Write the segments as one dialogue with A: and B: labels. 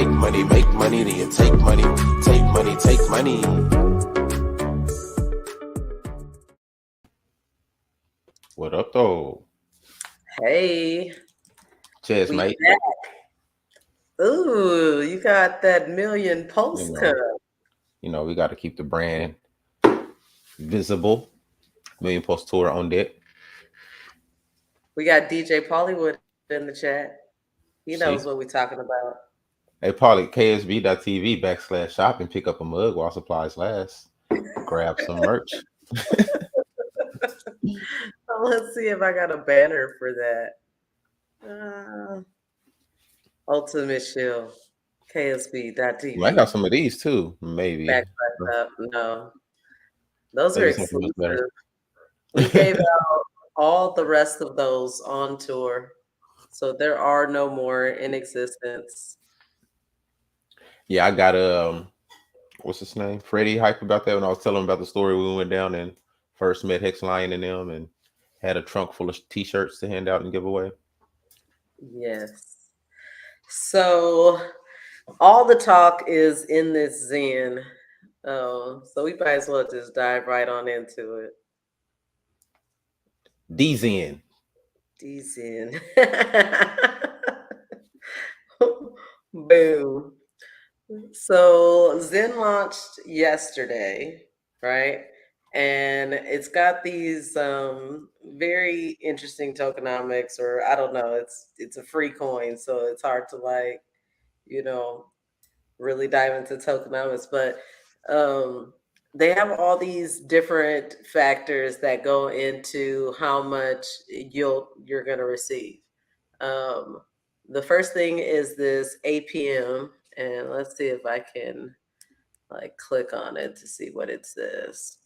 A: make money, then you take money, take money, take money. What up, though?
B: Hey,
A: Cheers,
B: we
A: mate.
B: back. Ooh, you got that million post cup.
A: We got to keep the brand visible. Million Post Tour on deck.
B: We got DJ Pollywood in the chat. He knows
A: See?
B: what we're talking about.
A: Hey, Polly, ksb.tv/shop and pick up a mug while supplies last. Grab some merch.
B: Let's see if I got a banner for that. Ultimate Shield, KSB.tv.
A: You might have some of these too, maybe.
B: Backslash up. No, those are
A: Maybe something much better.
B: exclusive. We gave out all the rest of those on tour. So there are no more in existence.
A: Yeah, I got what's his name? Freddie hype about that when I was telling him about the story we went down and first met Hex Lion and them and had a trunk full of t-shirts to hand out and give away.
B: Yes. So all the talk is in this XEN. So we might as well just dive right on into it.
A: DZN.
B: DZN. Boom. So XEN launched yesterday, right? And it's got these very interesting tokenomics, or I don't know, it's a free coin, so it's hard to really dive into tokenomics, but they have all these different factors that go into how much you're going to receive. The first thing is this APM, and let's see if I can click on it to see what it says.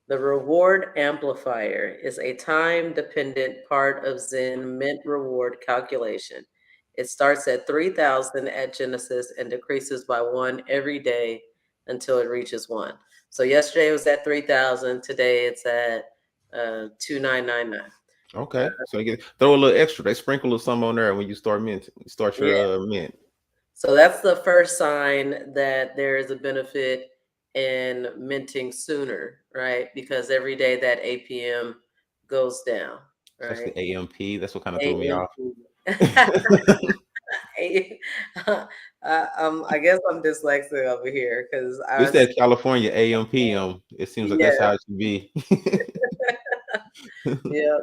B: The reward amplifier is a time-dependent part of XEN mint reward calculation. It starts at 3,000 at Genesis and decreases by 1 every day until it reaches 1. So yesterday it was at 3,000. Today it's at 2,999.
A: Okay, so you throw a little extra. They sprinkle a little something on there when you start mint. Start your mint.
B: So that's the first sign that there is a benefit in minting sooner, right? Because every day that APM goes down, right?
A: That's the AMP. That's what kind of threw me off.
B: I guess I'm dyslexic over here because
A: We said California AMPM. It seems like that's how it should be.
B: Yeah.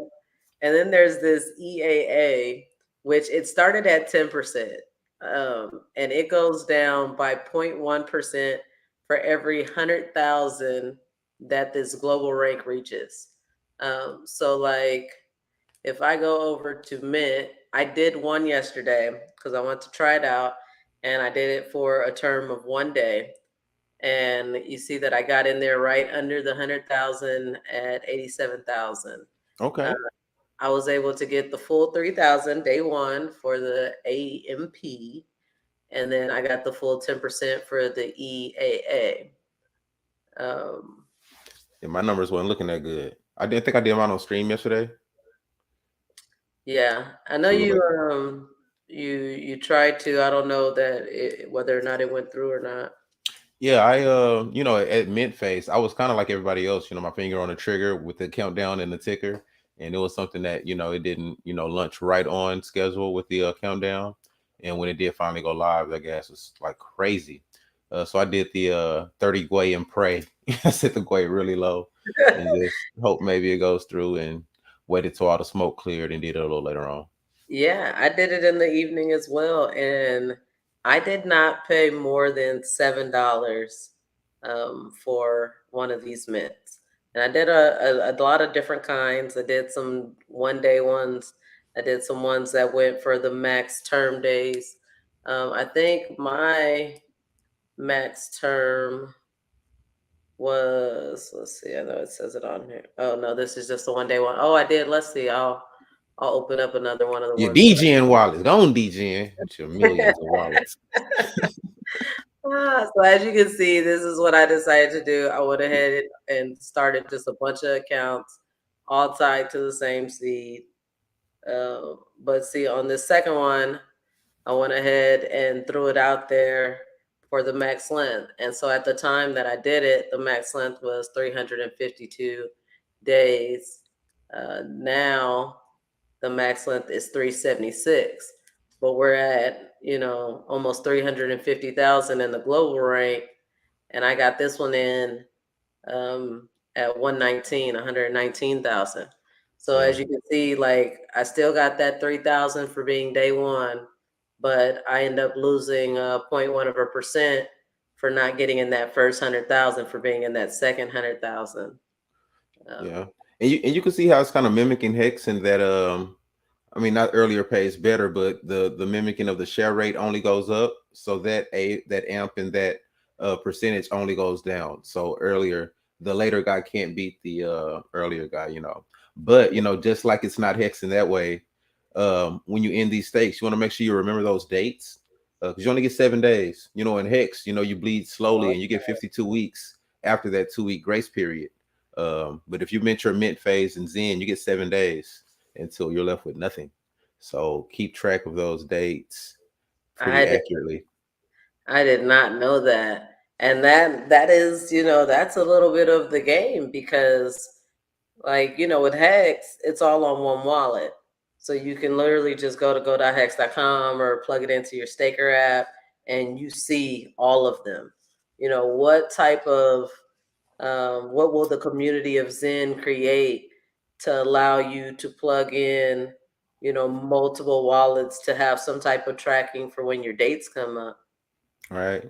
B: And then there's this EAA, which it started at 10%. And it goes down by 0.1% for every 100,000 that this global rank reaches. So like if I go over to Mint, I did one yesterday because I want to try it out, and I did it for a term of 1 day. And you see that I got in there right under the 100,000 at 87,000.
A: Okay.
B: I was able to get the full 3,000 day one for the AMP, and then I got the full 10% for the EAA.
A: Yeah, my numbers weren't looking that good. I didn't think I did mine on stream yesterday.
B: Yeah, I know you tried to. I don't know that whether or not it went through or not.
A: Yeah, I at mint phase, I was kind of like everybody else, my finger on the trigger with the countdown and the ticker, and it was something that it didn't launch right on schedule with the countdown, and when it did finally go live, that gas was like crazy. So I did the 30 Gwei and pray. I set the Gwei really low and just hope maybe it goes through, and waited till all the smoke cleared and did it a little later on.
B: Yeah, I did it in the evening as well, and I did not pay more than $7 for one of these mints. And I did a lot of different kinds. I did some 1 day ones. I did some ones that went for the max term days. I think my max term was, let's see, I know it says it on here. Oh no, this is just the 1 day one. Oh, I did. Let's see. I'll open up another one of the
A: Your
B: ones.
A: DGN wallets. Go on DGN with your millions of wallets.
B: So as you can see, this is what I decided to do. I went ahead and started just a bunch of accounts, all tied to the same seed. But see, on the second one, I went ahead and threw it out there for the max length. And so at the time that I did it, the max length was 352 days. Now the max length is 376, but we're at, almost 350,000 in the global rank. And I got this one in at 119,000. So
A: Yeah.
B: as you can see, like I still got that 3,000 for being day one, but I end up losing 0.1% for not getting in that first 100,000 for being in that second 100,000.
A: Yeah.
B: Um,
A: And you can see how it's kind of mimicking Hex in that I mean, not earlier pays better, but the mimicking of the share rate only goes up, so that amp and that percentage only goes down. So earlier, the later guy can't beat the earlier guy, you know. But just like it's not hexing that way, when you end these stakes, you want to make sure you remember those dates because you only get 7 days. In hex, you bleed slowly and you get 52 weeks after that 2 week grace period. But if you mint phase and Zen, you get 7 days until you're left with nothing. So keep track of those dates pretty
B: I did,
A: accurately.
B: I did not know that. And that is, that's a little bit of the game because like, with Hex, it's all on one wallet. So you can literally just go to go.hex.com or plug it into your staker app and you see all of them. What type of, what will the community of Zen create to allow you to plug in, multiple wallets to have some type of tracking for when your dates come up?
A: All right.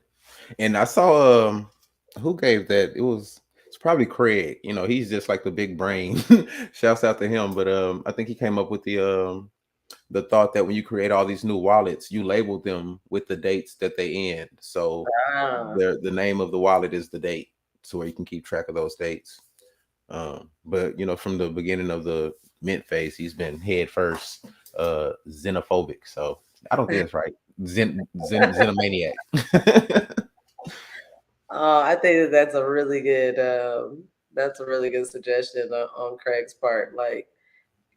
A: And I saw who gave that? It's probably Craig. He's just like the big brain. Shouts out to him. But I think he came up with the thought that when you create all these new wallets, you label them with the dates that they end. So
B: Ah,
A: the name of the wallet is the date, so where you can keep track of those dates. But from the beginning of the mint phase, he's been head first xenophobic. So I don't think that's right. Xenomaniac.
B: I think that that's a really good suggestion on Craig's part. Like,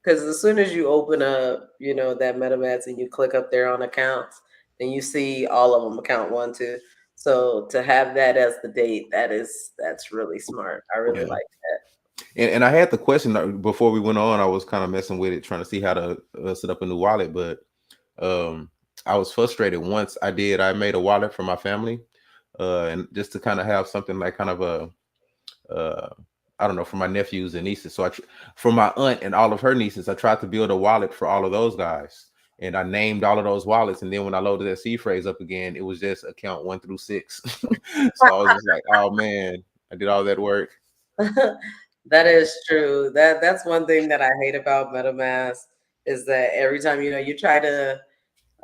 B: because as soon as you open up, that MetaMask and you click up there on accounts, and you see all of them, account one, two. So to have that as the date, that's really smart. I really
A: Yeah.
B: like
A: And I had the question before we went on. I was kind of messing with it, trying to see how to set up a new wallet, but um, I was frustrated once I made a wallet for my family, and just to kind of have something like kind of uh, I don't know, for my nephews and nieces. So for my aunt and all of her nieces, I tried to build a wallet for all of those guys. And I named all of those wallets. And then when I loaded that C phrase up again, it was just account 1 through 6. So I was just like, oh man, I did all that work.
B: that. That is true. That's one thing that I hate about MetaMask is that every time you try to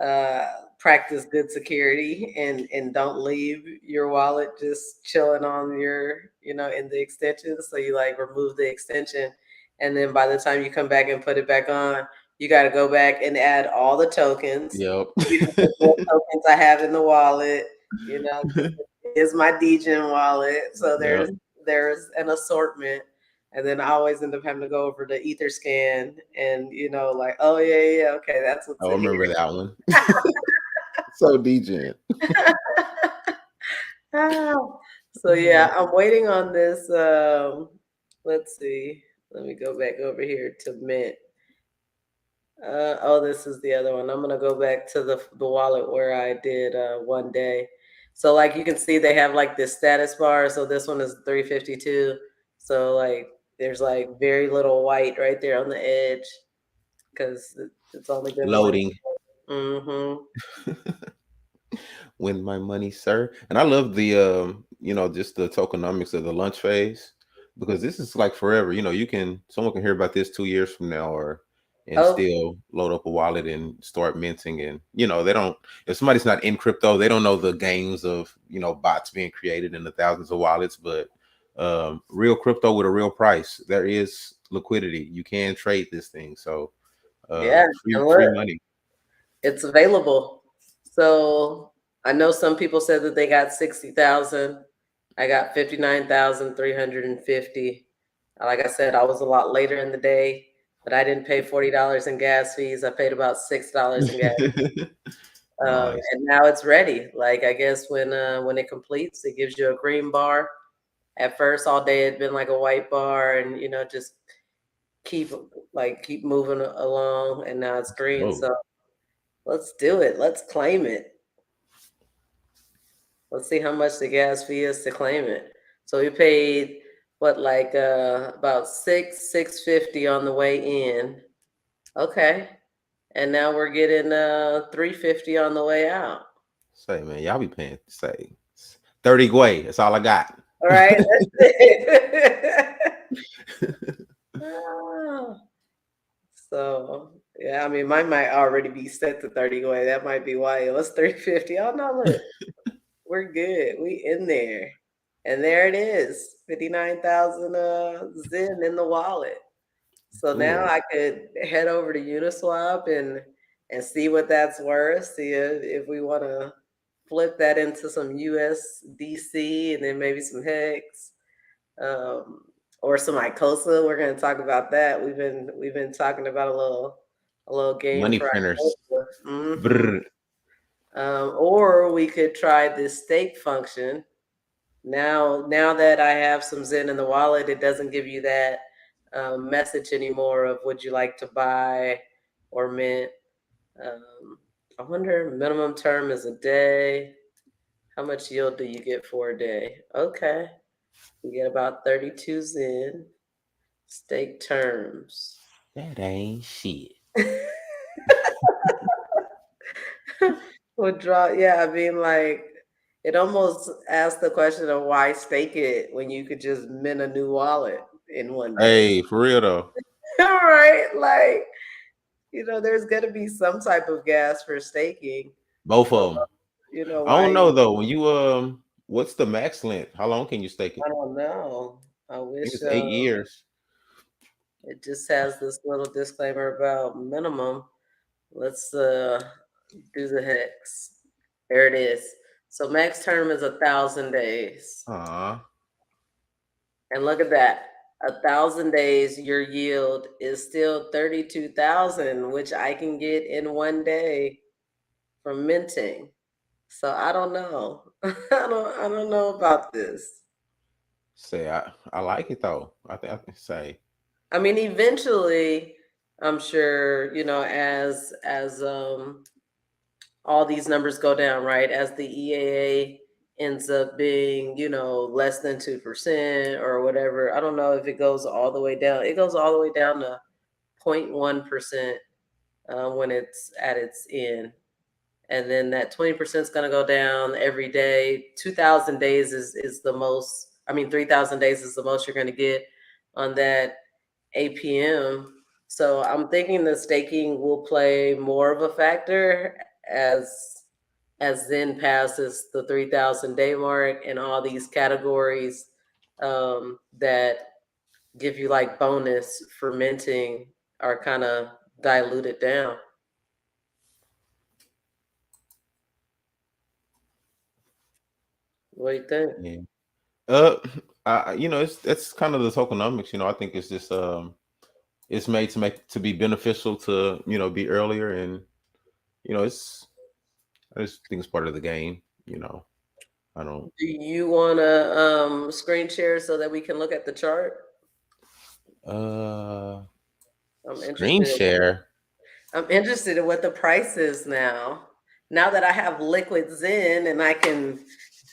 B: uh, practice good security and don't leave your wallet just chilling on your in the extension, so you like remove the extension, and then by the time you come back and put it back on, you got to go back and add all the tokens.
A: Yep.
B: What tokens I have in the wallet, because it is my DGen wallet, so
A: Yep.
B: there's an assortment. And then I always end up having to go over to Etherscan and like, oh yeah, okay, that's what's
A: Oh, I
B: in
A: remember
B: here.
A: that one. So degen.
B: Ah, so yeah, I'm waiting on this. Let's see. Let me go back over here to Mint. Oh, this is the other one. I'm gonna go back to the wallet where I did one day. So like you can see, they have like this status bar. So this one is 352. So like there's like very little white right there on the edge because it's only been one.
A: Loading.
B: Mm-hmm.
A: Win my money, sir. And I love the just the tokenomics of the lunch phase because this is like forever. Someone can hear about this 2 years from now or and
B: Oh
A: still load up a wallet and start minting. And they don't, if somebody's not in crypto, they don't know the games of bots being created in the thousands of wallets. But real crypto with a real price, there is liquidity. You can trade this thing. So
B: yeah, and
A: free
B: look,
A: money.
B: it's available. So I know some people said that they got 60,000. I got 59,350. Like I said, I was a lot later in the day, but I didn't pay $40 in gas fees. I paid about $6 in gas.
A: Nice.
B: And now it's ready. Like I guess when it completes, it gives you a green bar. At first, all day it'd been like a white bar, and just keep keep moving along, and now it's green.
A: Oh,
B: So let's do it. Let's claim it. Let's see how much the gas fee is to claim it. So we paid what, like about 650 on the way in. Okay. And now we're getting 350 on the way out.
A: say man, y'all be paying say 30 guay. That's all I got.
B: All right, that's it. Ah, so yeah, I mean mine might already be set to 30 away. That might be why it was 350. Oh no, look, we're good. We in there. And there it is. 59,000 Zen in the wallet. So now
A: Ooh,
B: I could head over to Uniswap and see what that's worth. See if we want to flip that into some USDC and then maybe some hex, um, or some ICOSA. We're going to talk about that. We've been talking about a little game
A: money
B: for
A: printers.
B: ICOSA.
A: Brr.
B: Or we could try this stake function. Now that I have some Zen in the wallet, it doesn't give you that message anymore of would you like to buy or mint. Um, I wonder, minimum term is a day. How much yield do you get for a day? Okay, you get about 32 Zen. Stake terms.
A: That ain't shit.
B: Withdraw, yeah, I mean, like, it almost asks the question of why stake it when you could just mint a new wallet in one day.
A: Hey, for real though.
B: All right, like, there's gonna be some type of gas for staking.
A: Both
B: So,
A: of them. I
B: why
A: don't know though. When you what's the max length? How long can you stake it?
B: I don't know. I
A: I think
B: wish
A: it's 8 years.
B: it just has this little disclaimer about minimum. Let's do the hex. There it is. So max term is 1,000 days.
A: Aw.
B: And look at that. 1,000 days, your yield is still 32,000, which I can get in one day from minting. So I don't know. I don't know about this.
A: Say I like it though. I can say.
B: I mean, eventually, I'm sure, as all these numbers go down, right? As the EAA ends up being, less than 2% or whatever. I don't know if it goes all the way down. It goes all the way down to 0.1% when it's at its end. And then that 20% is going to go down every day. 2,000 days is the most. I mean, 3,000 days is the most you're going to get on that APM. So I'm thinking the staking will play more of a factor as Zen passes the 3,000 day mark, and all these categories that give you like bonus for minting are kind of diluted down. What do you think?
A: Yeah. Uh it's that's kind of the tokenomics, I think it's just it's made to be beneficial to, be earlier and it's I just think it's part of the game. I don't
B: Do you want to screen share so that we can look at the chart?
A: uh
B: I'm
A: screen
B: interested in what
A: share.
B: I'm interested in what the price is now. Now that I have liquid Zen and I can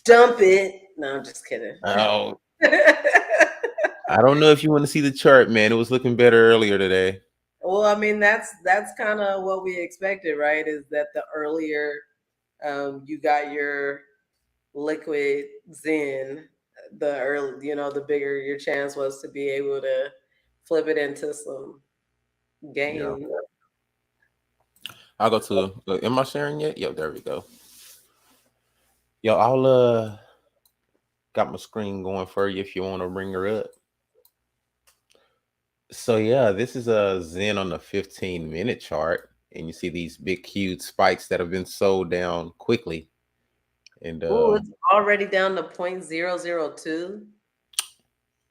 B: dump it. No, I'm just kidding.
A: Oh, I don't know if you want to see the chart, man. It was looking better earlier today.
B: Well, I mean that's kind of what we expected, right? Is that the earlier you got your liquid Zen, the bigger your chance was to be able to flip it into some
A: Yeah.
B: gain.
A: I'll go to am I sharing yet? Yo, there we go. Yo, I'll got my screen going for you if you want to bring her up. So yeah, this is a Zen on the 15-minute chart, and you see these big huge spikes that have been sold down quickly. And
B: Oh, it's already down to 0.002.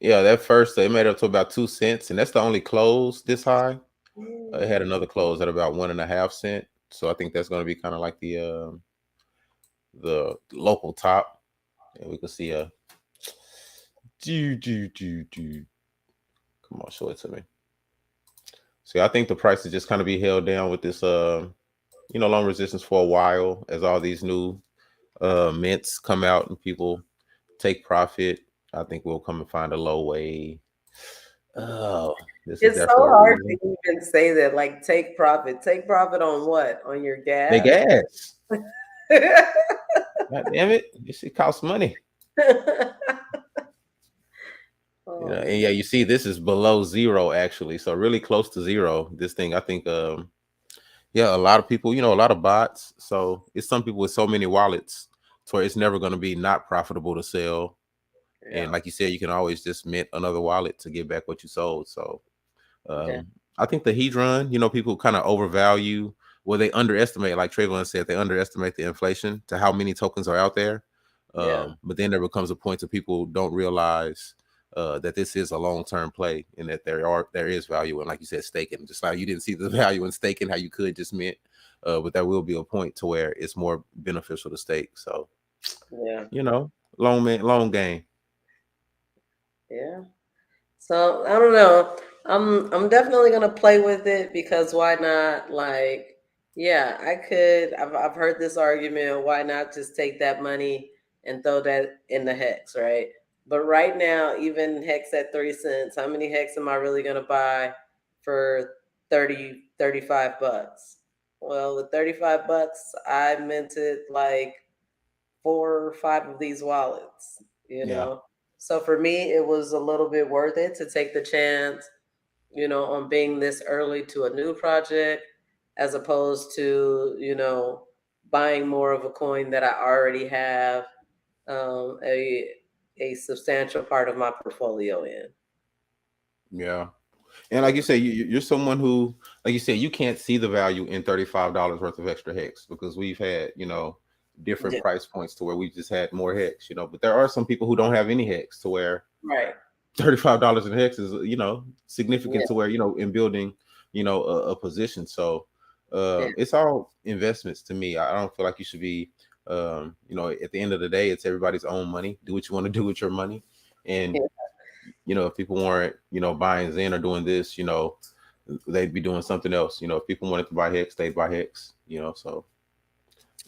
A: yeah, that first it made up to about 2 cents, and that's the only close this high. It had
B: Mm.
A: another close at about 1.5 cent. So I think that's going to be kind of like the local top, and we can see a do. Come on, show it to me. See, I think the price is just kind of be held down with this long resistance for a while as all these new mints come out and people take profit. I think we'll come and find a low way. Oh, this is
B: It's
A: there
B: so
A: for a
B: hard
A: reason.
B: to even say that, like, take profit. Take profit on what? On your
A: They
B: gas?
A: gas. God damn it. This shit costs money. And
B: Oh,
A: yeah, you see this is below zero actually. So really close to zero. This thing, I think yeah, a lot of people, a lot of bots. So it's some people with so many wallets to where it's never going to be not profitable to sell. And
B: yeah,
A: like you said, you can always just mint another wallet to get back what you sold. So
B: yeah,
A: I think the Hedron, people kind of overvalue, well, they underestimate, like Trayvon said, they underestimate the inflation to how many tokens are out there.
B: yeah,
A: But then there becomes a point that people don't realize that this is a long term play and that there is value in, like you said, staking. Just like you didn't see the value in staking, how you could just mint, but there will be a point to where it's more beneficial to stake. So
B: yeah,
A: you know, long game.
B: yeah. So I don't know. I'm definitely gonna play with it because why not? Like, yeah, I could. I've heard this argument. Why not just take that money and throw that in the hex, right? But right now, even hex at 3 cents, how many hex am I really gonna buy for 35 bucks? Well, with 35 bucks, I minted like 4 or 5 of these wallets, you
A: Yeah,
B: know. So for me, it was a little bit worth it to take the chance, on being this early to a new project, as opposed to, buying more of a coin that I already have um, a a substantial part of my portfolio in.
A: yeah. And like you
B: Yeah,
A: say, you're someone who, like you said, you can't see the value in $35 worth of extra hex because we've had, different
B: yeah,
A: price points to where we just had more hex, But there are some people who don't have any hex to where
B: right.
A: $35 in hex is, significant
B: Yeah,
A: to where, in building, a position. So
B: yeah,
A: it's all investments to me. I don't feel like you should be, at the end of the day, it's everybody's own money. Do what you want to do with your money. And
B: yeah.
A: if people weren't, buying Zen or doing this, they'd be doing something else. If people wanted to buy Hex, they'd buy Hex, so,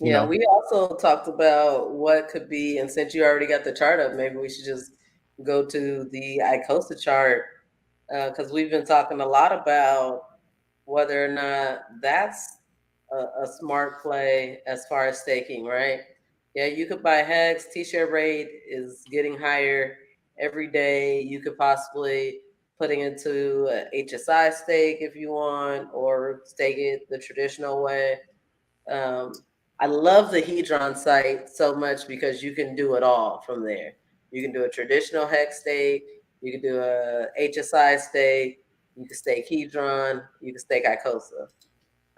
A: you
B: Yeah,
A: know,
B: we also talked about what could be, and since you already got the chart up, maybe we should just go to the ICOSA chart because we've been talking a lot about whether or not that's a smart play as far as staking, right? Yeah, you could buy Hex. T-share rate is getting higher every day. You could possibly putting into a HSI stake if you want, or stake it the traditional way. um, I love the Hedron site so much because you can do it all from there. You can do a traditional hex stake, you can do a HSI stake, you can stake Hedron, you can stake ICOSA.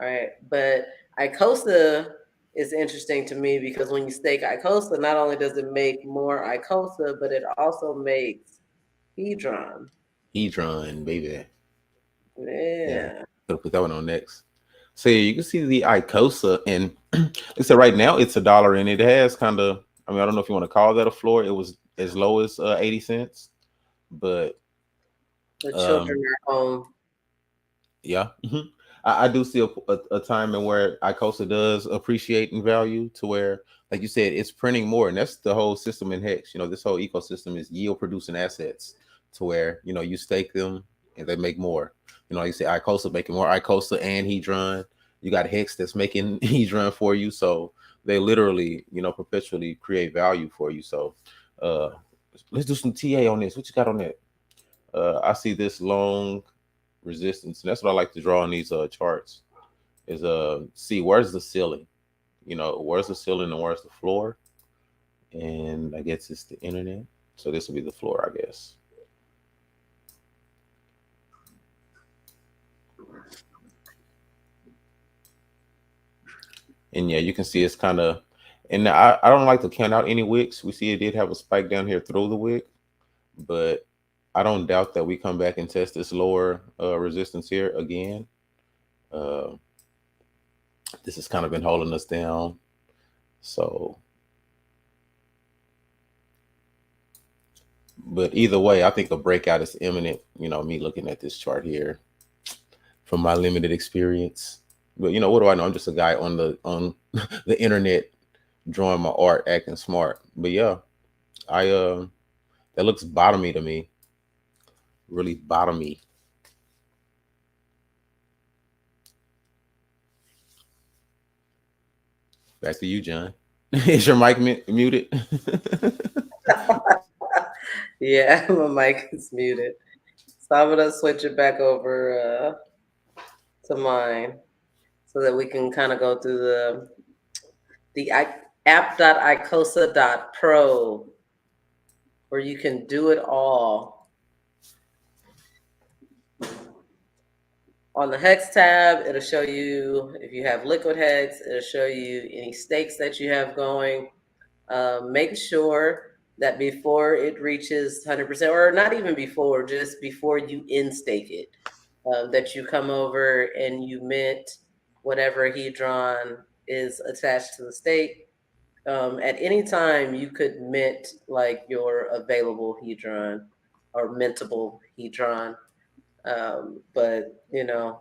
B: All right. But ICOSA is interesting to me because when you stake ICOSA, not only does it make more ICOSA, but it also makes Hedron.
A: Hedron, baby. Yeah.
B: Yeah.
A: Gotta put that one on next. So yeah, you can see the Icosa, and like I right now it's $1, and it has kind of. I mean, I don't know if you want to call that a floor. It was as low as 80 cents, but
B: The children
A: um,
B: are home.
A: yeah, I do see a time in where Icosa does appreciate in value to where, like you said, it's printing more, and that's the whole system in Hex. This whole ecosystem is yield producing assets to where you stake them and they make more. Like you say, Icosa making more Icosa and Hedron. You got Hex that's making Hedron for you, so they literally perpetually create value for you. So let's do some TA on this. What you got on that? I see this long resistance, and that's what I like to draw on these charts. Is see where's the ceiling? Where's the ceiling and where's the floor? And I guess it's the internet. So this will be the floor, I guess. And yeah, you can see it's kind of, and I don't like to count out any wicks. We see it did have a spike down here through the wick, but I don't doubt that we come back and test this lower resistance here again. Uh, This has kind of been holding us down. So, but either way, I think a breakout is imminent. Me looking at this chart here from my limited experience. But what do I know? I'm just a guy on the internet drawing my art, acting smart. But yeah, I that looks bottomy to me. Really bottomy. Back to you, John. Is your mic muted?
B: Yeah, my mic is muted. So I'm gonna switch it back over to mine so that we can kind of go through the app.icosa.pro where you can do it all. On the hex tab, it'll show you if you have liquid hex, it'll show you any stakes that you have going. Make sure that before it reaches 100%, or not even before, just before you in stake it, that you come over and you mint whatever hedron is attached to the stake. At any time, you could mint like your available hedron or mintable hedron. But I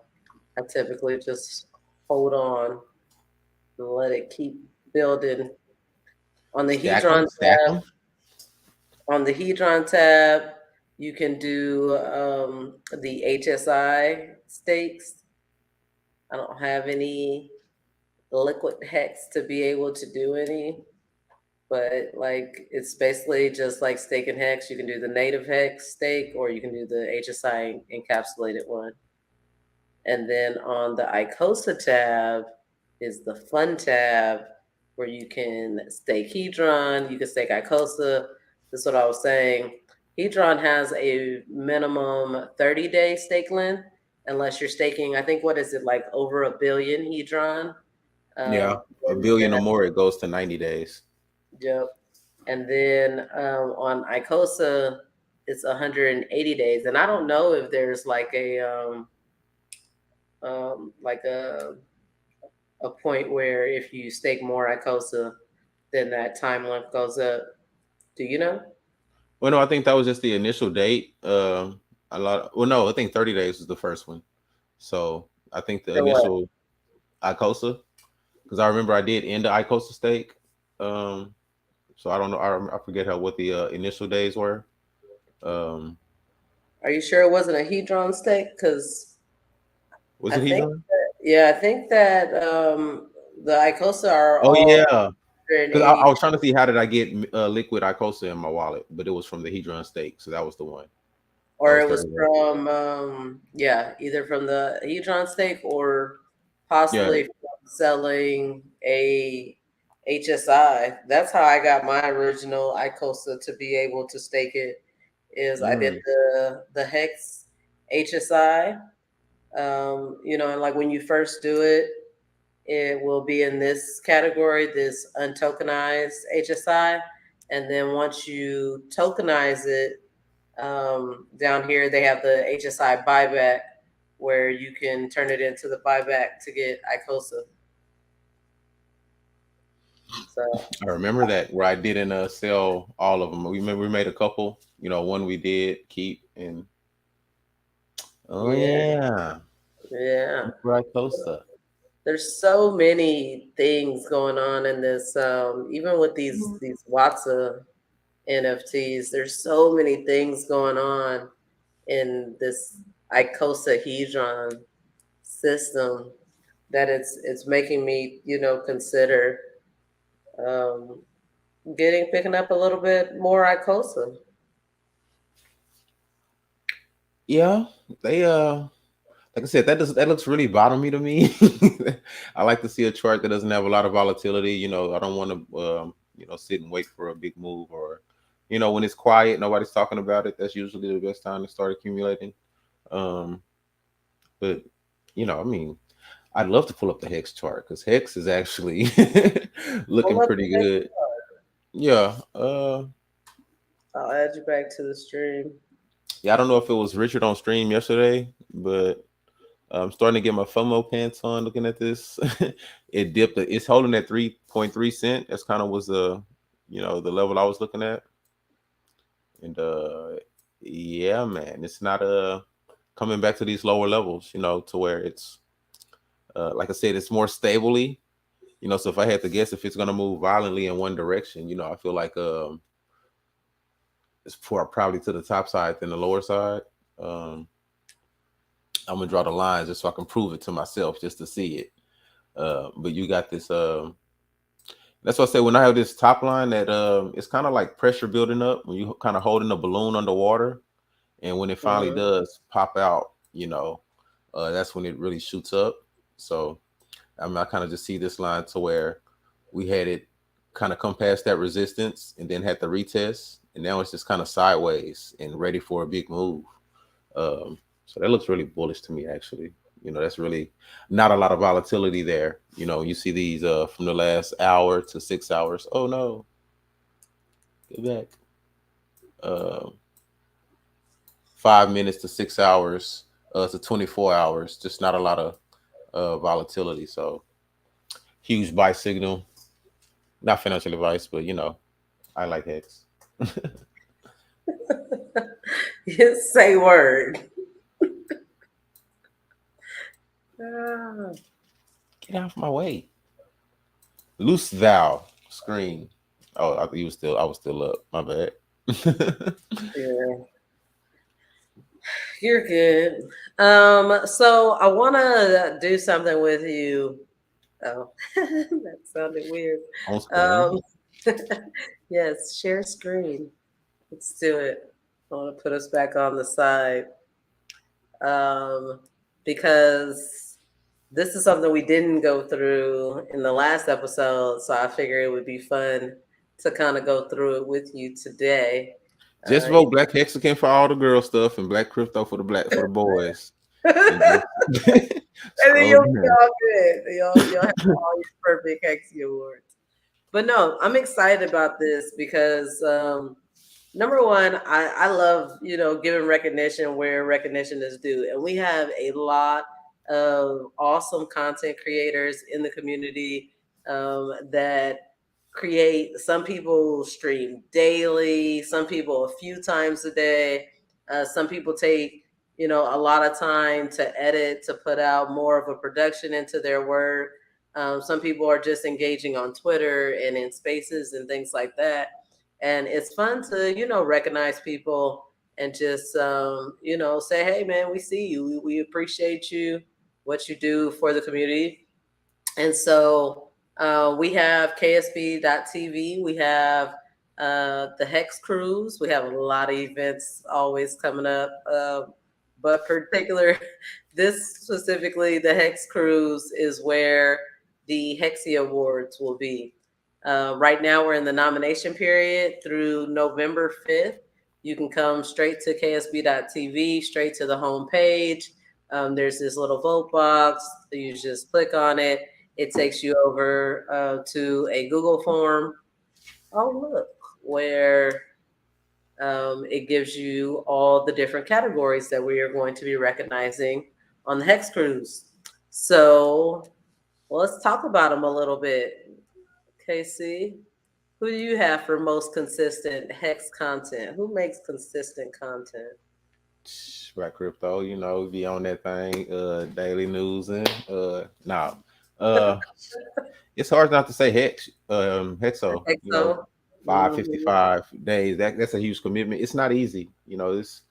B: typically just hold on and let it keep building. On the
A: Stack them,
B: hedron
A: stack
B: tab,
A: them.
B: you can do the HSI stakes. I don't have any liquid hex to be able to do any, but like it's basically just like stake and hex. You can do the native hex stake, or you can do the HSI encapsulated one. And then on the ICOSA tab is the fun tab where you can stake Hedron, you can stake ICOSA. This is what I was saying. Hedron has a minimum 30-day stake length, unless you're staking, I think, what is it, like over a billion Hedron?
A: Yeah, a
B: Then
A: billion or more, it goes to 90 days.
B: yep. And then on ICOSA, it's 180 days. And I don't know if there's like a point where if you stake more ICOSA, then that time length goes up. Do you know?
A: Well, no, I think that was just the initial date. A lot. Well, no, I think 30 days was the first one. So I think the
B: For what?
A: initial ICOSA, because I remember I did end the ICOSA stake. Um, so I don't know. I forget what the initial days were. Um,
B: Are you sure it wasn't a Hedron stake? Because
A: was
B: I
A: it
B: think,
A: Hedron?
B: yeah, I think that the ICOSA are
A: Oh
B: all
A: yeah, because I
B: 180.
A: was trying to see how did I get liquid ICOSA in my wallet, but it was from the Hedron stake, so that was the one. That
B: Or
A: was
B: it was
A: 30 days.
B: from yeah, either from the Hedron stake or
A: Yeah.
B: possibly from selling a HSI. That's how I got my original ICOSA to be able to stake it. Is I did
A: Mm.
B: the Hex HSI. And like when you first do it, it will be in this category, this untokenized HSI. And then once you tokenize it, down here they have the HSI buyback where you can turn it into the buyback to get ICOSA. So
A: I remember that where I didn't sell all of them. We remember we made a couple. One we did keep, and oh
B: yeah,
A: yeah,
B: yeah.
A: right Costa.
B: There's so many things going on in this. Even with these Watsa NFTs, there's so many things going on in this icosahedron system that it's making me consider um, picking up a little bit more icosa.
A: Yeah, they like I said, that looks really bottomy to me. I like to see a chart that doesn't have a lot of volatility. I don't want to sit and wait for a big move, or when it's quiet, nobody's talking about it. That's usually the best time to start accumulating. Um, but I mean, I'd love to pull up the hex chart because hex is actually
B: Pull
A: looking
B: up
A: pretty
B: the next.
A: good. Yeah.
B: I'll add you back to the stream.
A: Yeah, I don't know if it was Richard on stream yesterday, but I'm starting to get my FOMO pants on. Looking at this, it dipped. It's holding at 3.3 cent. That's kind of was the, the level I was looking at. And yeah, man, it's not coming back to these lower levels. To where it's like I said, it's more stably. So if I had to guess if it's gonna move violently in one direction, I feel like it's probably to the top side than the lower side. Um, I'm gonna draw the lines just so I can prove it to myself, just to see it. But you got this. That's what I say when I have this top line that it's kind of like pressure building up when you kind of holding a balloon underwater, and when it finally
B: Mhm.
A: does pop out, that's when it really shoots up. So I kind of just see this line to where we had it kind of come past that resistance and then had the retest, and now it's just kind of sideways and ready for a big move. So that looks really bullish to me, actually. That's really not a lot of volatility there. You see these from the last hour to 6 hours. Oh no, get back. 5 minutes to 6 hours to 24 hours. Just not a lot of volatility. So huge buy signal. Not financial advice, but I like Hex.
B: Yes, say word. Ah,
A: Get out of my way. Loose thou screen. Oh, you was still. I was still up. My bad.
B: yeah, you're good. So I want to do something with you. Oh, that sounded weird.
A: On screen.
B: Um, yes, share screen. Let's do it. I want to put us back on the side um, because this is something we didn't go through in the last episode. So I figure it would be fun to kind of go through it with you today.
A: Just
B: You
A: vote Black Hexagon for all the girl stuff and Black Crypto for the boys.
B: know?
A: And just
B: And then
A: scroll
B: you'll be
A: down.
B: all good. You'll have all your perfect Hexie awards. But no, I'm excited about this because number one, I love giving recognition where recognition is due, and we have a lot of awesome content creators in the community that create. Some people stream daily, some people a few times a day, some people take a lot of time to edit to put out more of a production into their work. Some people are just engaging on Twitter and in spaces and things like that. And it's fun to, recognize people and just, say, hey, man, we see you. We appreciate you, what you do for the community. And so we have KSB.TV. We have the Hex Cruise. We have a lot of events always coming up. But particular, this specifically, the Hex Cruise is where the Hexie Awards will be. Right now, we're in the nomination period through November 5th. You can come straight to KSB.TV, straight to the home page. There's this little vote box. You just click on it. It takes you over to a Google form. Oh, look, where it gives you all the different categories that we are going to be recognizing on the Hex Cruise. So let's talk about them a little bit. Casey, who do you have for most consistent Hex content? Who makes consistent content?
A: Black Crypto, be on that thing, daily news and now. Uh it's hard not to say Hexo,
B: Hexo.
A: 555 days. That's a huge commitment. It's not easy, it's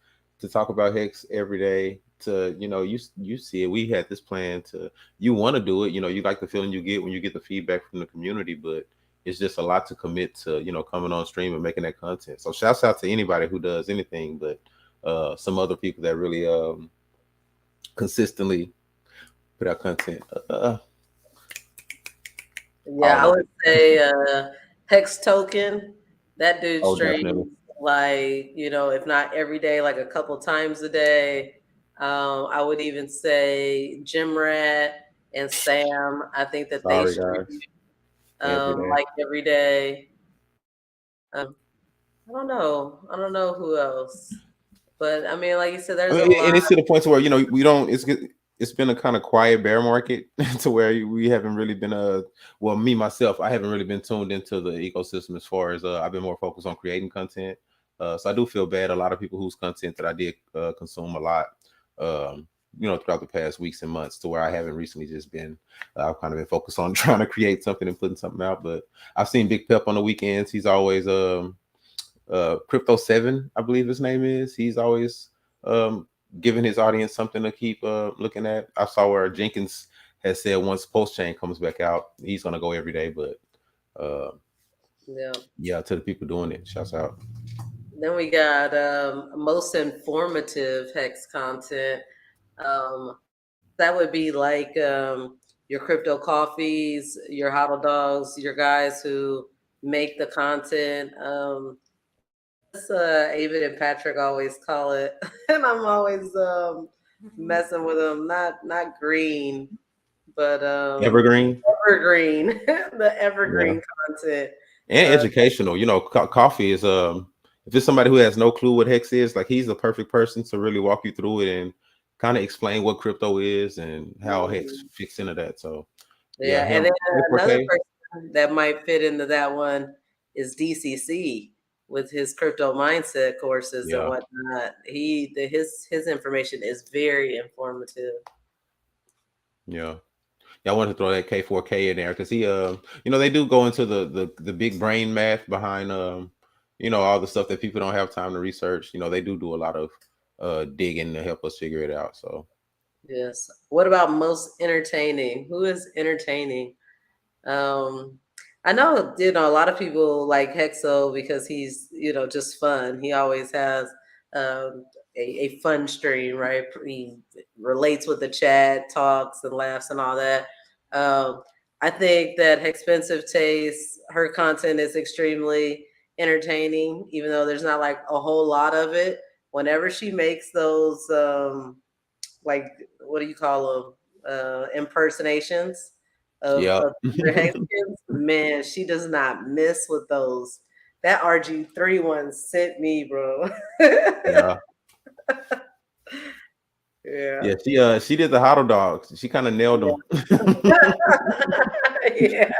A: to talk about Hex every day. To you see it. We had this plan to you want to do it. You like the feeling you get when you get the feedback from the community, but it's just a lot to commit to. Coming on stream and making that content. So shouts out to anybody who does anything, but some other people that really consistently put out content. I
B: Yeah,
A: don't
B: I
A: know.
B: would say Hex Token. That dude
A: Oh,
B: streams
A: definitely.
B: like, if not every day, like a couple times a day. I would even say Jim Rat and Sam. I think that they
A: Sorry,
B: stream
A: guys. Every day.
B: like every day. I don't know. I don't know who else. But I mean, like you said,
A: I
B: there's
A: mean,
B: a lot.
A: and it's to the point to where we don't. It's good. it's been a kind of quiet bear market to where we haven't really been well, me myself, I haven't really been tuned into the ecosystem as far as I've been more focused on creating content. So I do feel bad. A lot of people whose content that I did consume a lot, um, throughout the past weeks and months, to where I haven't recently just been. I've kind of been focused on trying to create something and putting something out. But I've seen Big Pep on the weekends. He's always Crypto Seven, I believe his name is. He's always um, giving his audience something to keep looking at. I saw where Jenkins has said once Post Chain comes back out, he's gonna go every day. But uh,
B: Yeah.
A: yeah, to the people doing it, shouts out.
B: Then we got most informative hex content. Um, that would be like your crypto coffees, your hodl dogs, your guys who make the content. What's Avid and Patrick always call it, and I'm always messing with them. Not green, but
A: Evergreen,
B: evergreen, the
A: yeah,
B: evergreen content.
A: and
B: Uh,
A: educational. Coffee is if it's somebody who has no clue what hex is, like he's the perfect person to really walk you through it and kind of explain what crypto is and how hex
B: mhm.
A: fits into that. So yeah,
B: Yeah, and
A: him,
B: then another
A: 4K,
B: person that might fit into that one is DCC with his crypto mindset courses and
A: yeah.
B: whatnot. His information is very informative.
A: Yeah. Yeah, I wanted to throw that K4K in there because he, they do go into the big brain math behind, all the stuff that people don't have time to research. They do a lot of digging to help us figure it out. So
B: Yes. What about most entertaining? Who is entertaining? Um, I know, a lot of people like Hexo because he's, just fun. He always has a fun stream, right? He relates with the chat, talks and laughs and all that. Um, I think that Expensive Taste, her content is extremely entertaining, even though there's not like a whole lot of it. Whenever she makes those, like, what do you call them, impersonations
A: yeah,
B: of Peter Haskins, man, she does not miss with those. That RG3 one sent me, bro.
A: yeah,
B: Yeah,
A: yeah. She did the Hodl dogs. She kind of nailed
B: yeah.
A: them.
B: Yeah,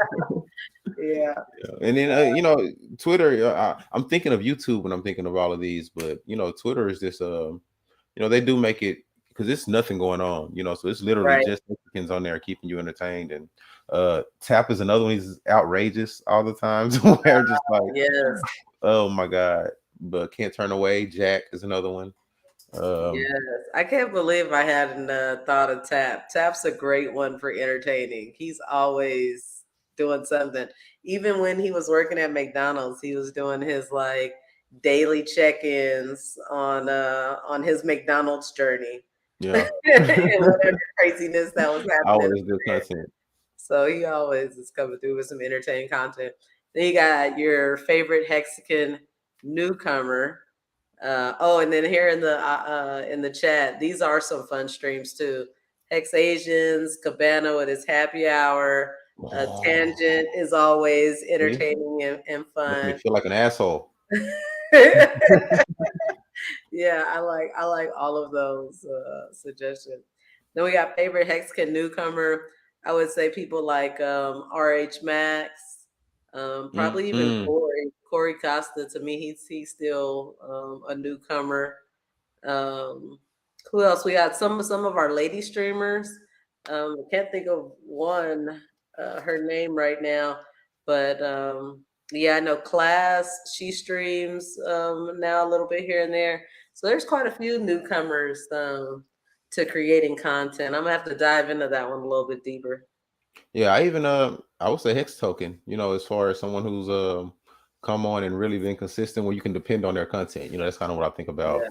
B: yeah,
A: And then Twitter. I'm thinking of YouTube when I'm thinking of all of these, but Twitter is just they do make it because it's nothing going on, so it's literally
B: right.
A: just Mexicans on there keeping you entertained. And Tap is another one. He's outrageous all the time. So we're just like,
B: Yes,
A: oh my god, but can't turn away. Jack is another one. Um,
B: yes. I can't believe I hadn't thought of Tap. Tap's a great one for entertaining. He's always doing something. Even when he was working at McDonald's, he was doing his like daily check-ins on his McDonald's journey
A: yeah,
B: and whatever craziness that was happening.
A: always good content.
B: So he always is coming through with some entertaining content. Then you got your favorite Mexican newcomer. Oh, and then here in the chat, these are some fun streams too. Hex Asians, Cabana with his happy hour,
A: Oh,
B: Tangent is always
A: see,
B: entertaining and
A: make me
B: fun.
A: feel like an asshole.
B: Yeah, I like all of those suggestions. Then we got favorite Hexagon newcomer. I would say people like RH Max, probably even
A: Mm-mm.
B: Corey Costa. To me, he's still a newcomer. Um, who else? We got some of our lady streamers. I can't think of one her name right now, but yeah, I know Class. She streams now a little bit here and there. So there's quite a few newcomers to creating content. I'm gonna have to dive into that one a little bit deeper.
A: Yeah, I would say Hex Token, as far as someone who's come on and really been consistent where you can depend on their content. That's kind of what I think about.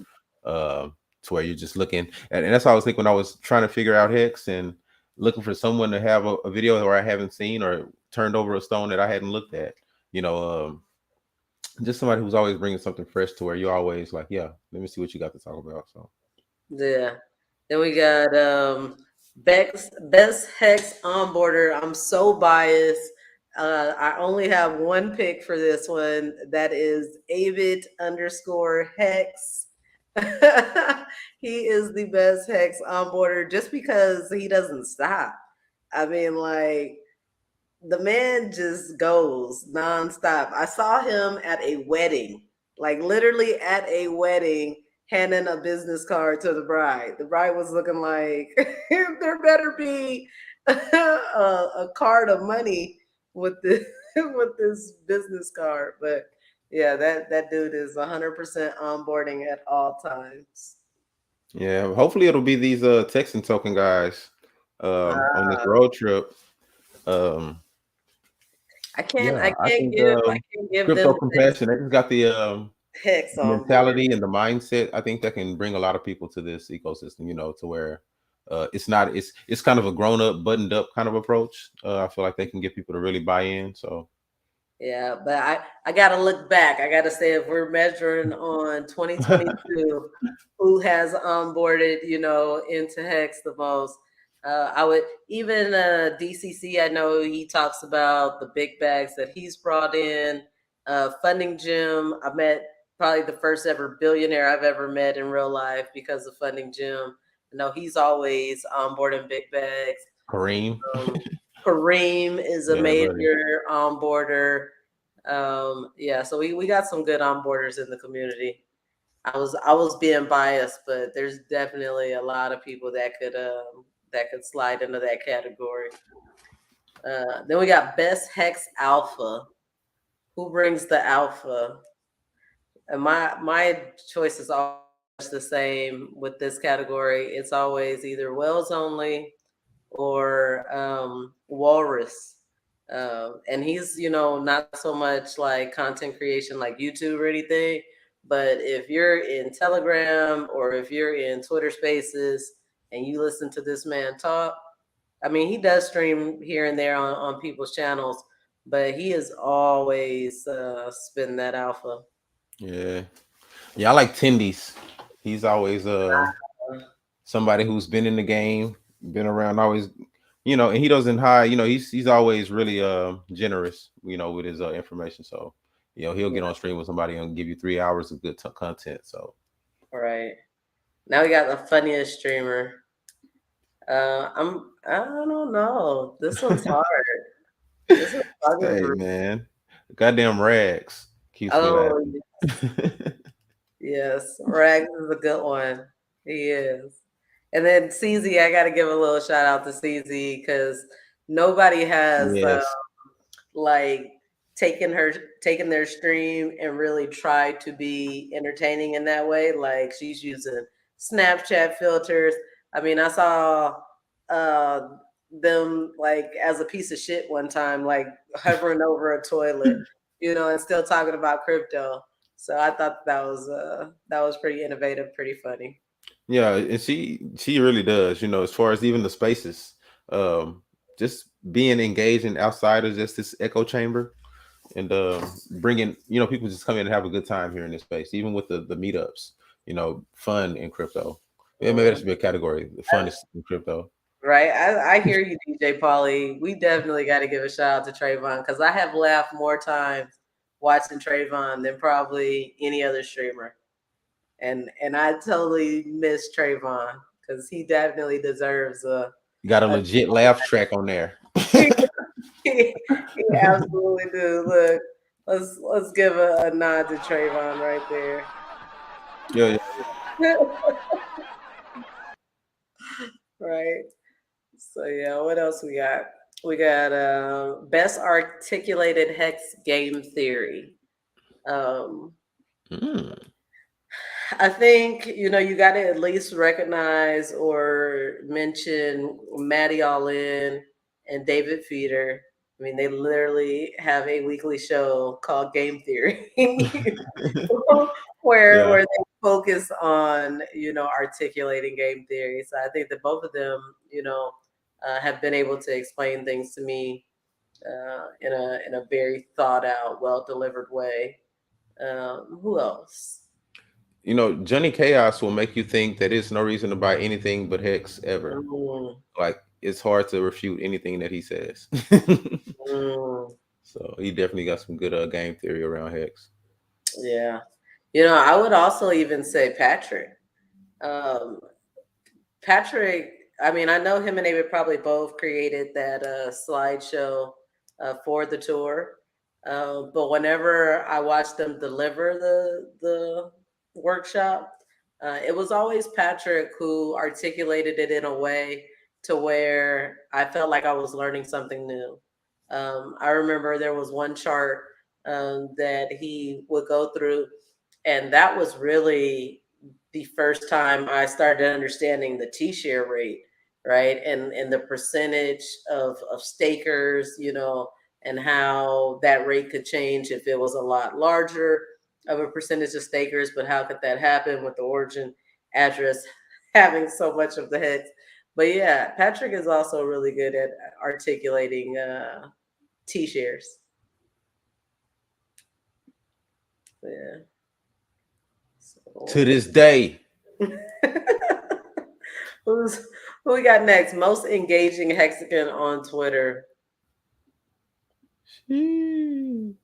B: Yeah,
A: To where you're just looking and that's what I was thinking when I was trying to figure out Hex and looking for someone to have a video where I haven't seen or turned over a stone that I hadn't looked at. You know, just somebody who's always bringing something fresh to where you're always like, yeah, let me see what you got to talk about. So
B: yeah. Then we got best Hex onboarder. I'm so biased. I only have one pick for this one. That is Avid underscore Hex. He is the best hex onboarder just because he doesn't stop. I mean, like, the man just goes nonstop. I saw him at a wedding, like literally at a wedding, handing a business card to the bride. The bride was looking like there better be a card of money with this with this business card. But yeah, that dude is 100% onboarding at all times.
A: Yeah, hopefully it'll be these Texan token guys on this
B: Uh,
A: road trip. Um yeah,
B: I
A: I
B: can't
A: think
B: give them
A: crypto
B: the next
A: compassion, they just got the
B: hex on board.
A: mentality and the mindset. I think that can bring a lot of people to this ecosystem, to where it's not it's kind of a grown up, buttoned up kind of approach. I feel like they can get people to really buy in. So
B: Yeah, but I got to look back. I got to say, if we're measuring on 2022, who has onboarded, into Hex the most, I would even DCC. I know he talks about the big bags that he's brought in. Funding Jim, I met probably the first ever billionaire I've ever met in real life because of Funding Jim. I know he's always onboarding big bags.
A: Kareem,
B: Um, Kareem is a
A: yeah, buddy.
B: major onboarder. Yeah, so we got some good onboarders in the community. I was being biased, but there's definitely a lot of people that could slide into that category. Then we got best hex alpha. Who brings the alpha? And my choice is always the same with this category. It's always either Wells only or Walrus. And he's, not so much like content creation like YouTube or anything. But if you're in Telegram or if you're in Twitter Spaces and you listen to this man talk, I mean, he does stream here and there on people's channels, but he is always spinning that alpha.
A: Yeah, yeah, I like Tendies. He's always somebody who's been in the game, been around, always, and he doesn't hide. He's always really generous, with his information. So, he'll get on stream with somebody and give you 3 hours of good content. So,
B: Right. Now we got the funniest streamer. I don't know. This one's hard. This is bugging
A: hey
B: for.
A: man, goddamn rags keeps me
B: Oh,
A: laughing.
B: yes. Rags is a good one. He is. And then CZ, I got to give a little shout out to CZ because nobody has
A: Yes,
B: like taken her taken their stream and really tried to be entertaining in that way. Like she's using Snapchat filters. I mean, I saw uh them like as a piece of shit one time, like hovering over a toilet, and still talking about crypto. So I thought that was pretty innovative, pretty funny.
A: yeah, and she really does. As far as even the spaces, um, just being engaged in outside of just this echo chamber and bringing people just come in and have a good time here in this space, even with the meetups. Fun in crypto. Yeah, maybe that
B: Mm.
A: should be a category. The fun is in crypto.
B: Right. I hear you, DJ Pauly. We definitely got to give a shout out to Trayvon because I have laughed more times watching Trayvon than probably any other streamer. And I totally miss Trayvon because he definitely deserves
A: You got a
B: a
A: legit laugh track on there.
B: he absolutely do. Look, let's give a nod to Trayvon right there.
A: Yeah, yeah.
B: Right. So yeah, what else we got? We got best articulated hex game theory. Um,
A: Mm.
B: I think you got to at least recognize or mention Maddie All In and David Feeder. I mean, they literally have a weekly show called Game Theory,
A: Yeah.
B: where they focus on articulating game theory. So I think that both of them, have been able to explain things to me in a very thought out, well delivered way. Who else?
A: Johnny Chaos will make you think that there's no reason to buy anything but Hex ever.
B: Mm,
A: Like it's hard to refute anything that he says.
B: mm,
A: So he definitely got some good game theory around Hex.
B: yeah. I would also even say Patrick. Um, Patrick, I mean, I know him and David probably both created that slideshow for the tour. But whenever I watched them deliver the workshop, it was always Patrick who articulated it in a way to where I felt like I was learning something new. I remember there was one chart that he would go through, and that was really the first time I started understanding the T-share rate, right? And the percentage of stakers, and how that rate could change if it was a lot larger of a percentage of stakers, but how could that happen with the origin address having so much of the heads? But yeah, Patrick is also really good at articulating T-shares. Yeah.
A: To
B: So
A: this day.
B: Who's who we got next? Most engaging hexagon on Twitter.
A: Sheesh.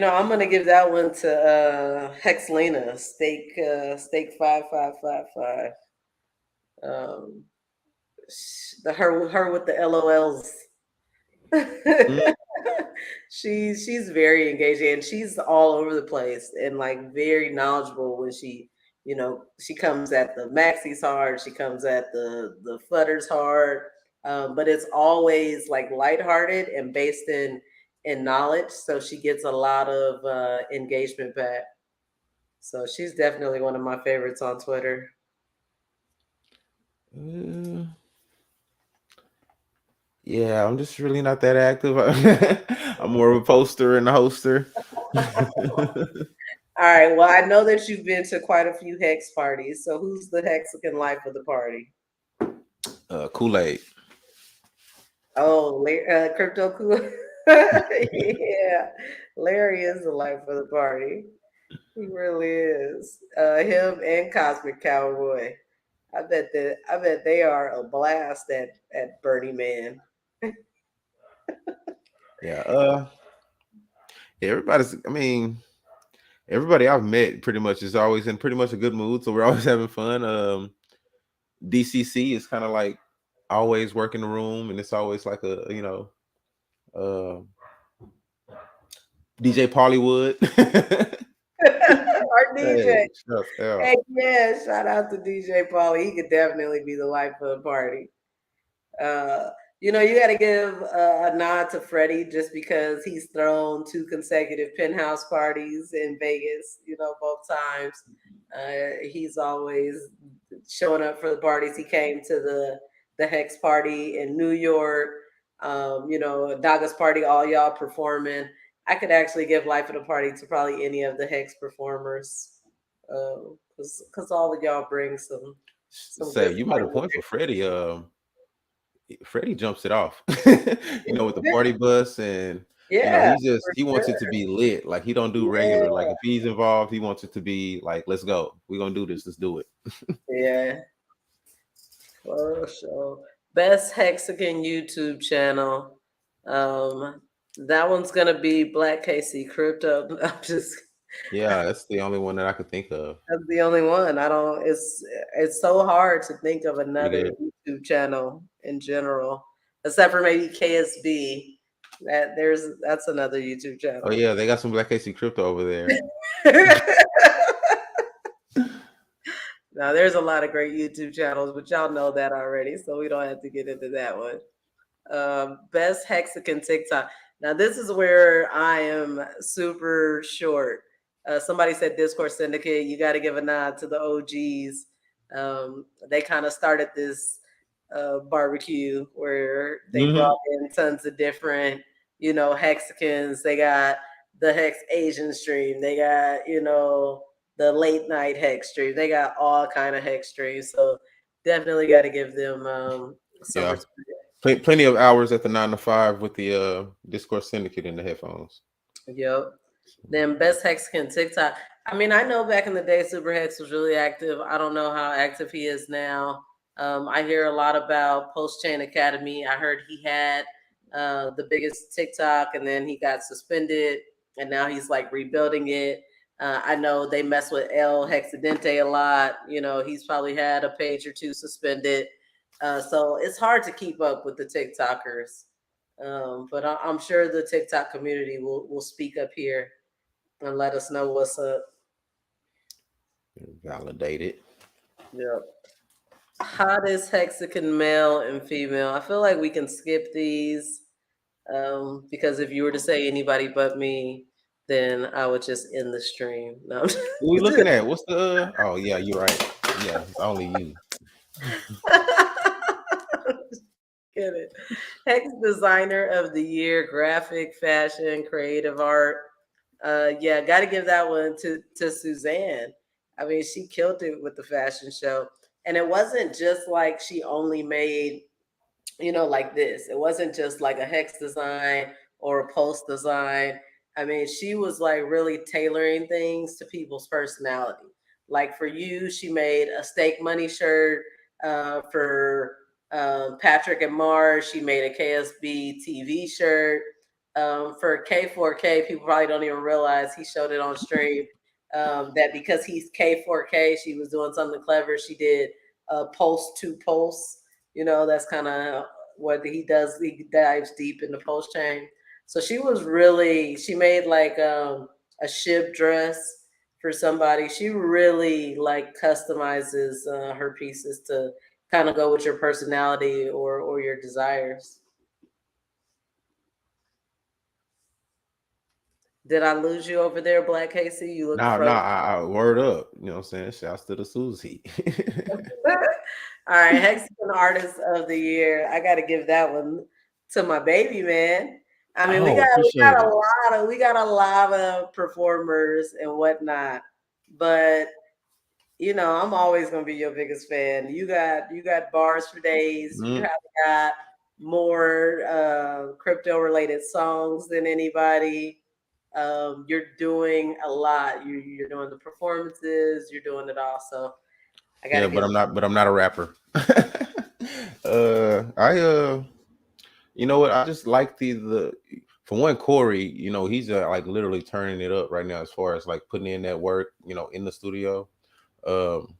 B: I'm gonna give that one to Hexlena, Stake 5555. Um the her with the LOLs.
A: Mm,
B: She's very engaging, and she's all over the place and like very knowledgeable when she comes at the maxis hard, she comes at the flutters hard, but it's always like lighthearted and based in knowledge, so she gets a lot of engagement back. So she's definitely one of my favorites on Twitter.
A: uh, yeah, I'm just really not that active. I'm more of a poster and a hoster.
B: All right, well, I know that you've been to quite a few hex parties, so who's the Hexican life of the party?
A: Kool-Aid.
B: Crypto cool. Yeah, Larry is the life of the party. He really is. Him and Cosmic Cowboy. I bet they are a blast at Burning Man.
A: Yeah. Everybody's. I mean, everybody I've met pretty much is always in pretty much a good mood, so we're always having fun. DCC is kind of like always working the room, and it's always like uh, DJ Pollywood.
B: Our
A: Hey,
B: DJ.
A: shucks, yeah.
B: Hey, yeah, shout out to DJ Paulie. He could definitely be the life of the party. Uh, you got to give a nod to Freddie just because he's thrown two consecutive penthouse parties in Vegas. Both times. He's always showing up for the parties. He came to the Hex party in New York. Daga's party, all y'all performing. I could actually give life of the party to probably any of the Hex performers, because all of y'all bring some
A: Say
B: good
A: you made a
B: party.
A: point for Freddie. Freddie jumps it off, with the party bus, and
B: Yeah, for
A: he wants
B: sure.
A: it to be lit. Like he don't do regular. Like
B: Yeah,
A: if he's involved, he wants it to be like, let's go. We're gonna do this. Let's do it.
B: yeah, for sure. Best Hexagon YouTube channel. That one's gonna be Black KC Crypto. I'm just
A: Yeah, that's the only one that I could think of.
B: That's the only one. I don't. It's so hard to think of
A: Pretty
B: another
A: good.
B: YouTube channel in general, except for maybe KSB. That's another YouTube
A: Oh
B: channel.
A: yeah, they got some Black Casey crypto over there.
B: Now there's a lot of great YouTube channels, but y'all know that already, so we don't have to get into that one. Best Hexagon TikTok. Now this is where I am super short. Somebody said Discord Syndicate. You got to give a nod to the OGs. They kind of started this barbecue where they
A: Hmm.
B: brought in tons of different, hexagons. They got the Hex Asian stream. They got, the late night Hex stream. They got all kind of Hex streams. So definitely got to give them some
A: Yeah,
B: respect.
A: plenty of hours at the 9 to 5 with the Discord Syndicate in the headphones.
B: Yep. Then best Hexagon TikTok. I mean, I know back in the day, Super Hex was really active. I don't know how active he is now. I hear a lot about Post Chain Academy. I heard he had the biggest TikTok, and then he got suspended, and now he's like rebuilding it. I know they mess with El Hexadente a lot. He's probably had a page or two suspended. So it's hard to keep up with the TikTokers. But I'm sure the TikTok community will speak up here and let us know what's up.
A: Validated.
B: Yep. Hottest Mexican male and female. I feel like we can skip these because if you were to say anybody but me, then I would just end the stream. No,
A: What we looking at? What's the? Oh yeah, you're right. Yeah, it's only you.
B: get it. Hex Designer of the Year, graphic, fashion, creative art. Yeah, got to give that one to Suzanne. I mean, she killed it with the fashion show, and it wasn't just like she only made like this. It wasn't just like a hex design or a post design. I mean, she was like really tailoring things to people's personality. Like for you, she made a Stake Money shirt. For Patrick and Mars, she made a KSB TV shirt. For K4K, people probably don't even realize he showed it on stream. That because he's K4K, she was doing something clever. She did post to post. That's kind of what he does. He dives deep in the post chain. So she made like a ship dress for somebody. She really like customizes her pieces to kind of go with your personality or your desires. Did I lose you over there, Black Casey? You look
A: Nah,
B: frozen.
A: word up. You know what I'm saying? Shouts to the Susie.
B: All right, Hexagon Artist of the Year. I got to give that one to my baby man. I mean, we
A: Oh,
B: got we
A: appreciate
B: got a
A: it.
B: lot of we got a lot of performers and whatnot, but I'm always gonna be your biggest fan. You got bars for days. You
A: Mm.
B: have got more crypto related songs than anybody. You're doing a lot. You're doing the performances. You're doing it all. So I got
A: Yeah,
B: to
A: but
B: give.
A: I'm not a rapper. I you know what? I just like the for one, Corey. He's like literally turning it up right now as far as like putting in that work. In the studio. Um,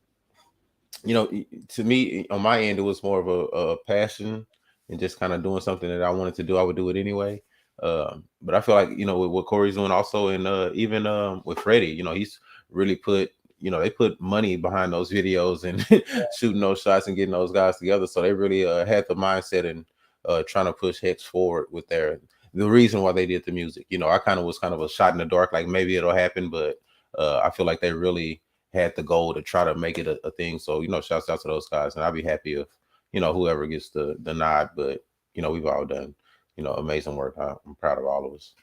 A: to me, on my end, it was more of a passion and just kind of doing something that I wanted to do. I would do it anyway. But I feel like with what Corey's doing also, and even with Freddie, he's really put they put money behind those videos and shooting those shots and getting those guys together. So they really had the mindset and trying to push Hex forward with the reason why they did the music. I kind of was kind of a shot in the dark, like maybe it'll happen, but I feel like they really had the goal to try to make it a thing. So, shouts out to those guys. And I'd be happy if, whoever gets the nod. But, we've all done, amazing work. I'm proud of all of us.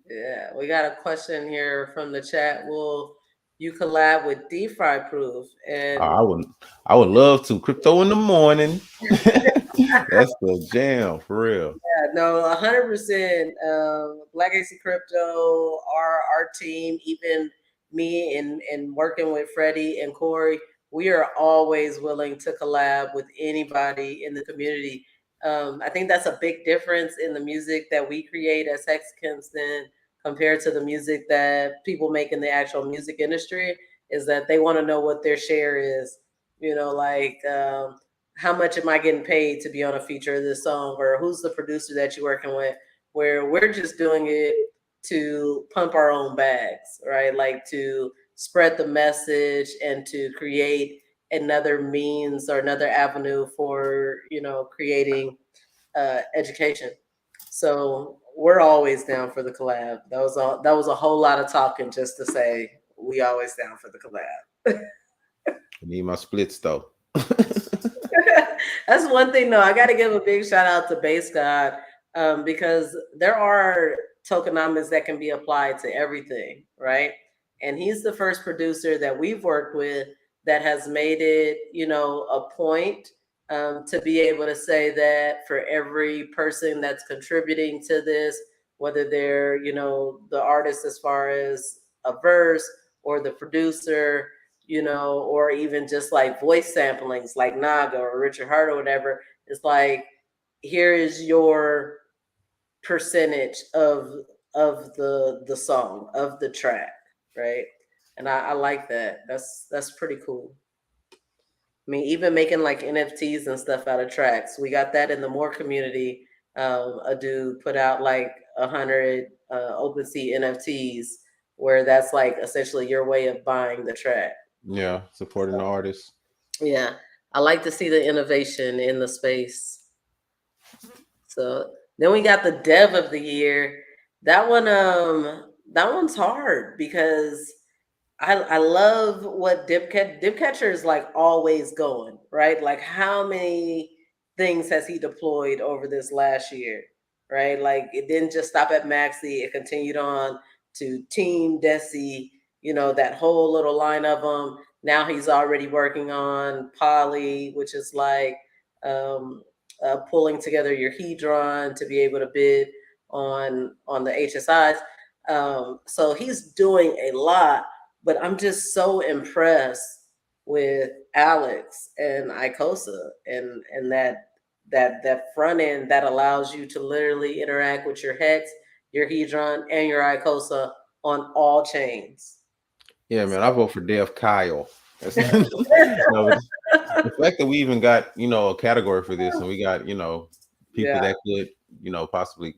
B: Yeah, we got a question here from the chat. Will you collab with DeFi Proof? And
A: I would I would love to. Crypto in the morning. That's the jam for real.
B: yeah, no, 100%. Black AC Crypto, our team, even me and working with Freddie and Corey, we are always willing to collab with anybody in the community. I think that's a big difference in the music that we create as Hexicans than compared to the music that people make in the actual music industry. Is that they want to know what their share is. Like how much am I getting paid to be on a feature of this song, or who's the producer that you're working with? Where we're just doing it to pump our own bags, right? Like to spread the message and to create another means or another avenue for creating education. So we're always down for the collab. That was a whole lot of talking just to say we always down for the collab.
A: I need my splits though.
B: That's one thing, though. I got to give a big shout out to Base God because there are tokenomics that can be applied to everything, right? And he's the first producer that we've worked with that has made it, a point to be able to say that for every person that's contributing to this, whether they're, the artist as far as a verse or the producer, or even just like voice samplings like Naga or Richard Hart or whatever. It's like, here is your percentage of the song, of the track, right? and I like that. That's pretty cool. I mean, even making like NFTs and stuff out of tracks. We got that in the More community. A dude put out like 100 OpenSea NFTs, where that's like essentially your way of buying the track.
A: Yeah, supporting the
B: So,
A: artists.
B: yeah, I like to see the innovation in the space. So then we got the Dev of the Year. That one's hard because I love what Dipcatcher is like always going, right? Like how many things has he deployed over this last year, right? Like it didn't just stop at Maxi, it continued on to Team Desi, that whole little line of them. Now he's already working on Poly, which is like um, pulling together your Hedron to be able to bid on the HSIs. So he's doing a lot, but I'm just so impressed with Alex and Icosa and that front end that allows you to literally interact with your Hex, your Hedron, and your Icosa on all chains.
A: Yeah, man, I
B: So,
A: vote for Dev Kyle. No, but the fact that we even got a category for this, and we got people
B: yeah,
A: that could possibly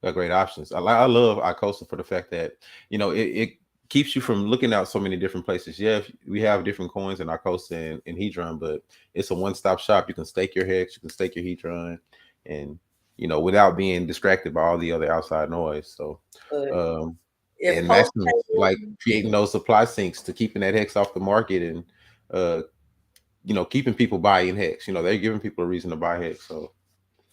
A: got great options. I love Icosa for the fact that it keeps you from looking out so many different places. Yeah, we have different coins in Icosa and Hedron, but it's a one-stop shop. You can stake your Hex, you can stake your Hedron, and without being distracted by all the other outside noise. So
B: but
A: um
B: if
A: and
B: post
A: Maximus like creating those supply sinks to keeping that Hex off the market and uh keeping people buying Hex. They're giving people a reason to buy Hex. So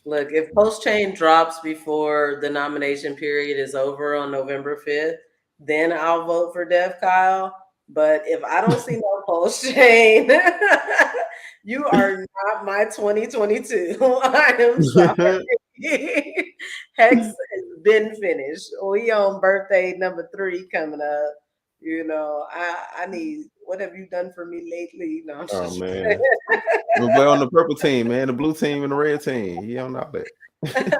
B: Look, if Post Chain drops before the nomination period is over on November 5th, then I'll vote for Dev Kyle. But if I don't see no Post Chain, you are not my 2022. I am sorry. Hex has been finished. We on birthday number 3 coming up. I need, what have you done for me lately? No, I'm
A: oh
B: just
A: man. We play on the purple team, man, the blue team and the red team. He don't know that.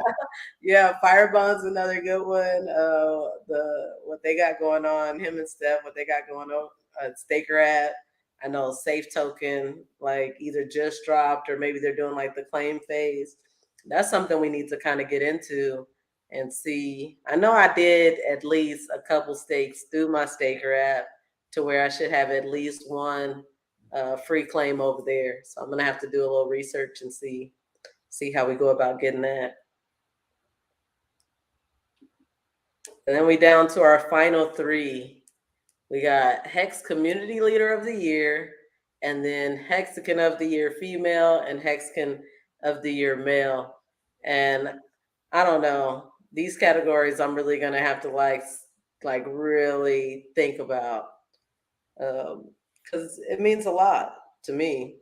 B: Yeah, Firebond's another good one. The what they got going on, him and Steph, what they got going on Staker at. I know Safe Token, like either just dropped or maybe they're doing like the claim phase. That's something we need to kind of get into and see. I know I did at least a couple stakes through my Staker app to where I should have at least one free claim over there. So I'm gonna have to do a little research and see how we go about getting that. And then we down to our final 3. We got Hex Community Leader of the Year, and then Hexagon of the Year female and Hexagon of the Year male. And I don't know, these categories I'm really gonna have to like really think about because it means a lot to me.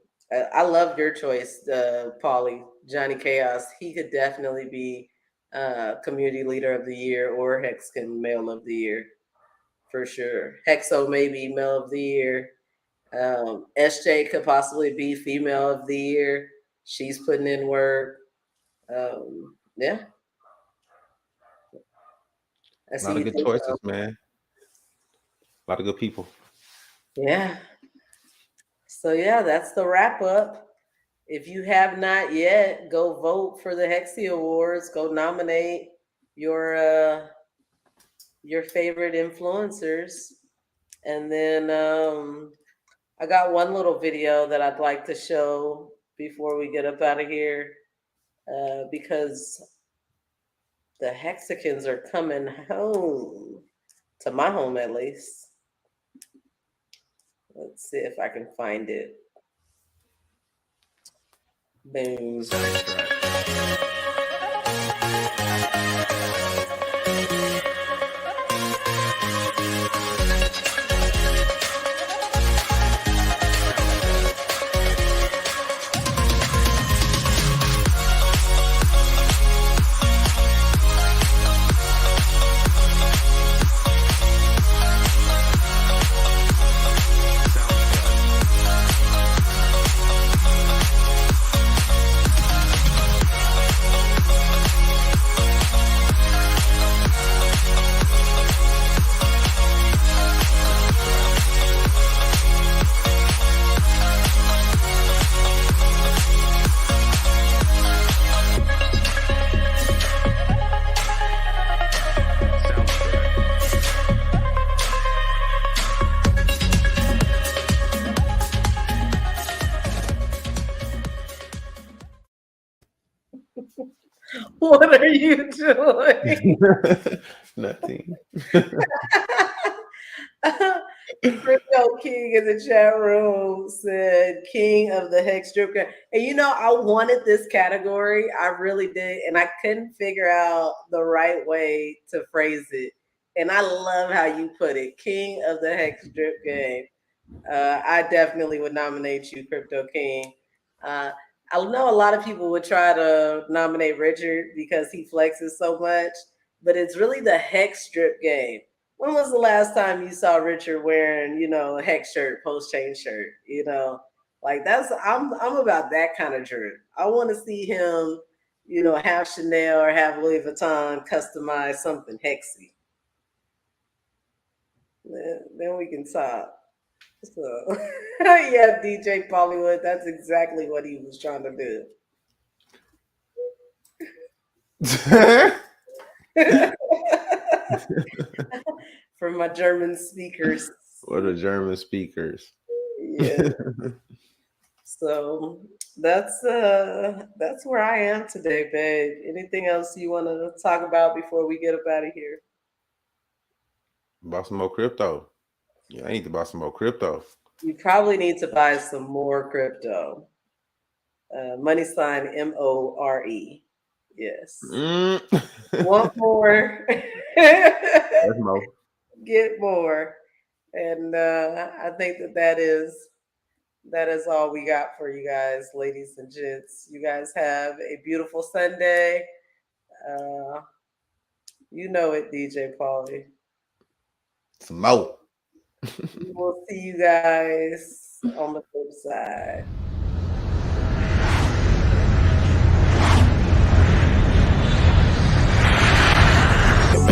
B: I love your choice, Paulie, Johnny Chaos. He could definitely be Community Leader of the Year or Hexagon Male of the Year for sure. Hexo maybe Male of the Year. SJ could possibly be Female of the Year. She's putting in work. Yeah, I
A: A lot
B: see
A: of
B: you
A: good
B: think.
A: choices, man. A lot of good people.
B: Yeah. So yeah, that's the wrap up. If you have not yet, go vote for the Hexie Awards. Go nominate your favorite influencers. And then I got one little video that I'd like to show before we get up out of here because the Hexicans are coming home, to my home at least. Let's see if I can find it. Boom. What are you doing?
A: Nothing.
B: Crypto King in the chat room said King of the Hex Strip Club. And you know, I wanted this category. I really did. And I couldn't figure out the right way to phrase it. And I love how you put it. King of the Hex Strip Game. I definitely would nominate you, Crypto King. Uh, I know a lot of people would try to nominate Richard because he flexes so much, but it's really the Hex Strip Game. When was the last time you saw Richard wearing, a hex shirt, post chain shirt? Like I'm about that kind of drip. I want to see him, have Chanel or have Louis Vuitton customize something hexy. Then we can talk. So yeah, DJ Bollywood, that's exactly what he was trying to do. For my German speakers.
A: Or the German speakers.
B: Yeah. So that's where I am today, babe. Anything else you want to talk about before we get up out of here?
A: Buy some more crypto. Yeah, I need to buy some more crypto.
B: You probably need to buy some more crypto. Money sign MORE. Yes.
A: Mm.
B: Want more?
A: That's more.
B: Get more. And I think that is all we got for you guys, ladies and gents. You guys have a beautiful Sunday. Uh, you know it, DJ Pauly.
A: Some more.
B: We will see you guys on the flip side.